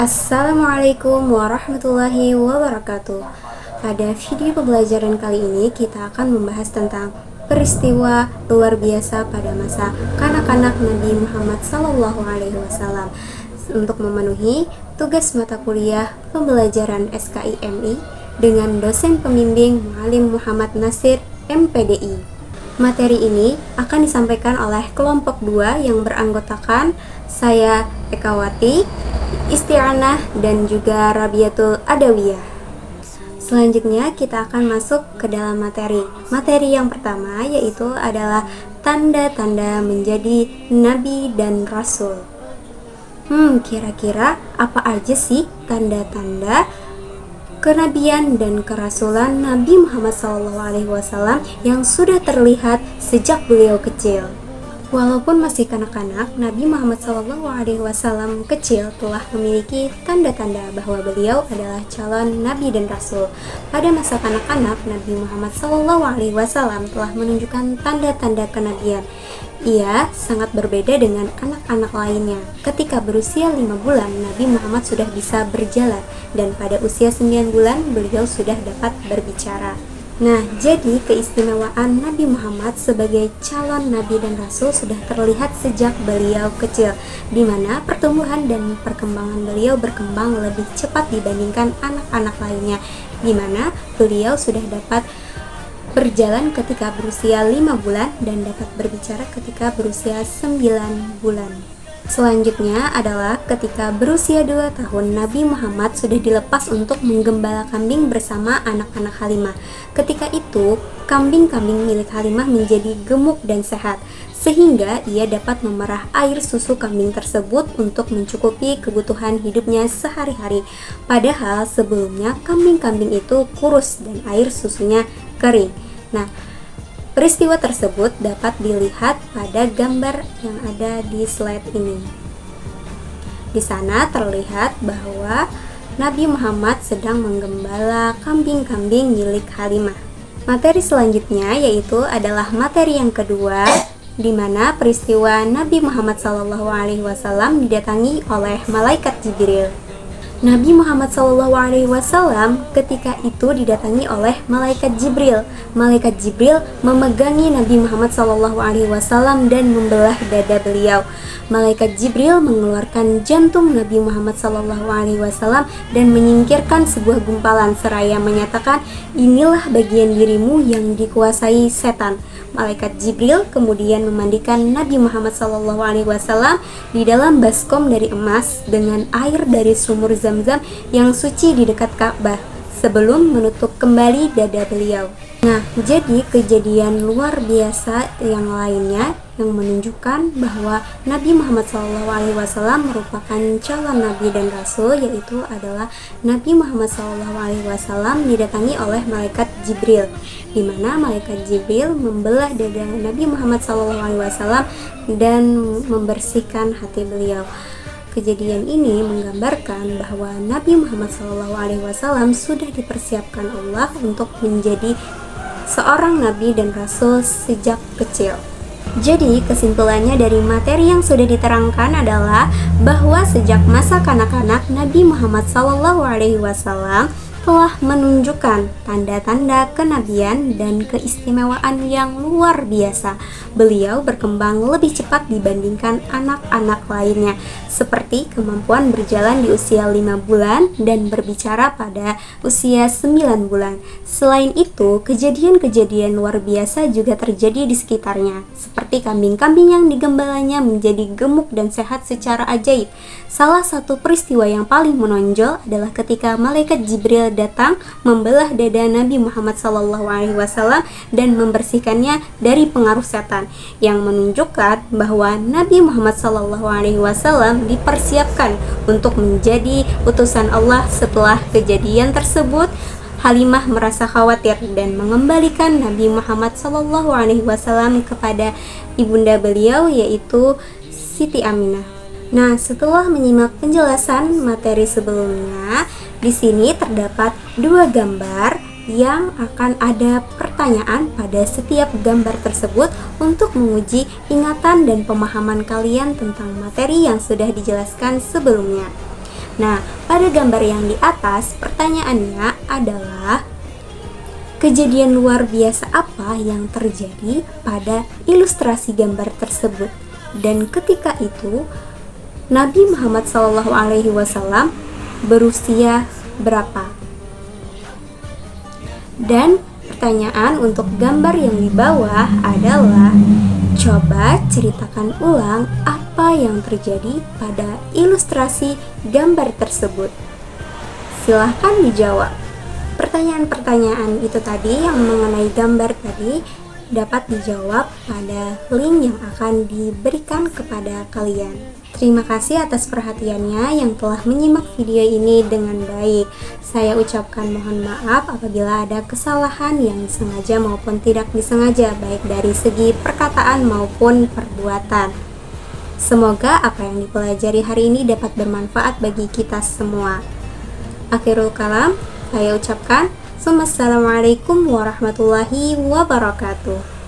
Assalamualaikum warahmatullahi wabarakatuh. Pada video pembelajaran kali ini kita akan membahas tentang peristiwa luar biasa pada masa kanak-kanak Nabi Muhammad SAW. Untuk memenuhi tugas mata kuliah pembelajaran SKIMI dengan dosen pembimbing Muallim Muhammad Nasir MPDI. Materi ini akan disampaikan oleh kelompok 2 yang beranggotakan saya Ekawati, Isti'anah, dan juga Rabiatul Adawiyah. Selanjutnya kita akan masuk ke dalam materi. Materi yang pertama yaitu adalah tanda-tanda menjadi Nabi dan Rasul. Kira-kira apa aja sih tanda-tanda kenabian dan kerasulan Nabi Muhammad SAW yang sudah terlihat sejak beliau kecil? Walaupun masih kanak-kanak, Nabi Muhammad SAW kecil telah memiliki tanda-tanda bahwa beliau adalah calon Nabi dan Rasul. Pada masa kanak-kanak, Nabi Muhammad SAW telah menunjukkan tanda-tanda kenabian. Ia sangat berbeda dengan anak-anak lainnya. Ketika berusia 5 bulan, Nabi Muhammad sudah bisa berjalan, dan pada usia 9 bulan, beliau sudah dapat berbicara. Nah, jadi keistimewaan Nabi Muhammad sebagai calon Nabi dan Rasul sudah terlihat sejak beliau kecil, di mana pertumbuhan dan perkembangan beliau berkembang lebih cepat dibandingkan anak-anak lainnya, di mana beliau sudah dapat berjalan ketika berusia 5 bulan dan dapat berbicara ketika berusia 9 bulan. Selanjutnya adalah ketika berusia 2 tahun, Nabi Muhammad sudah dilepas untuk menggembala kambing bersama anak-anak Halimah. Ketika itu, kambing-kambing milik Halimah menjadi gemuk dan sehat, sehingga ia dapat memerah air susu kambing tersebut untuk mencukupi kebutuhan hidupnya sehari-hari. Padahal sebelumnya kambing-kambing itu kurus dan air susunya kering. Nah, peristiwa tersebut dapat dilihat pada gambar yang ada di slide ini. Di sana terlihat bahwa Nabi Muhammad sedang menggembala kambing-kambing milik Halimah. Materi selanjutnya yaitu adalah materi yang kedua, di mana peristiwa Nabi Muhammad SAW didatangi oleh malaikat Jibril. Nabi Muhammad SAW ketika itu didatangi oleh malaikat Jibril. Malaikat Jibril memegangi Nabi Muhammad SAW dan membelah dada beliau. Malaikat Jibril mengeluarkan jantung Nabi Muhammad SAW dan menyingkirkan sebuah gumpalan seraya menyatakan, "Inilah bagian dirimu yang dikuasai setan." Malaikat Jibril kemudian memandikan Nabi Muhammad SAW di dalam baskom dari emas dengan air dari sumur Zamzam yang suci di dekat Ka'bah sebelum menutup kembali dada beliau. Nah, jadi kejadian luar biasa yang lainnya yang menunjukkan bahwa Nabi Muhammad SAW merupakan calon Nabi dan Rasul, yaitu adalah Nabi Muhammad SAW didatangi oleh malaikat Jibril, di mana malaikat Jibril membelah dada Nabi Muhammad SAW dan membersihkan hati beliau. Kejadian ini menggambarkan bahwa Nabi Muhammad SAW sudah dipersiapkan Allah untuk menjadi seorang Nabi dan Rasul sejak kecil. Jadi kesimpulannya dari materi yang sudah diterangkan adalah bahwa sejak masa kanak-kanak Nabi Muhammad SAW telah menunjukkan tanda-tanda kenabian dan keistimewaan yang luar biasa. Beliau berkembang lebih cepat dibandingkan anak-anak lainnya, seperti kemampuan berjalan di usia 5 bulan dan berbicara pada usia 9 bulan. Selain itu, kejadian-kejadian luar biasa juga terjadi di sekitarnya, seperti kambing-kambing yang digembalanya menjadi gemuk dan sehat secara ajaib. Salah satu peristiwa yang paling menonjol adalah ketika malaikat Jibril datang membelah dada Nabi Muhammad SAW dan membersihkannya dari pengaruh setan, yang menunjukkan bahwa Nabi Muhammad SAW dipersiapkan untuk menjadi utusan Allah. Setelah kejadian tersebut, Halimah merasa khawatir dan mengembalikan Nabi Muhammad SAW kepada ibunda beliau, yaitu Siti Aminah. Nah, setelah menyimak penjelasan materi sebelumnya, di sini terdapat 2 gambar yang akan ada pertanyaan pada setiap gambar tersebut untuk menguji ingatan dan pemahaman kalian tentang materi yang sudah dijelaskan sebelumnya. Nah, pada gambar yang di atas, pertanyaannya adalah kejadian luar biasa apa yang terjadi pada ilustrasi gambar tersebut? Dan ketika itu Nabi Muhammad SAW berusia berapa? Dan pertanyaan untuk gambar yang di bawah adalah coba ceritakan ulang apa yang terjadi pada ilustrasi gambar tersebut. Silahkan dijawab. Pertanyaan-pertanyaan itu tadi yang mengenai gambar tadi dapat dijawab pada link yang akan diberikan kepada kalian. Terima kasih atas perhatiannya yang telah menyimak video ini dengan baik. Saya ucapkan mohon maaf apabila ada kesalahan yang disengaja maupun tidak disengaja, baik dari segi perkataan maupun perbuatan. Semoga apa yang dipelajari hari ini dapat bermanfaat bagi kita semua. Akhirul kalam, saya ucapkan, Assalamualaikum warahmatullahi wabarakatuh.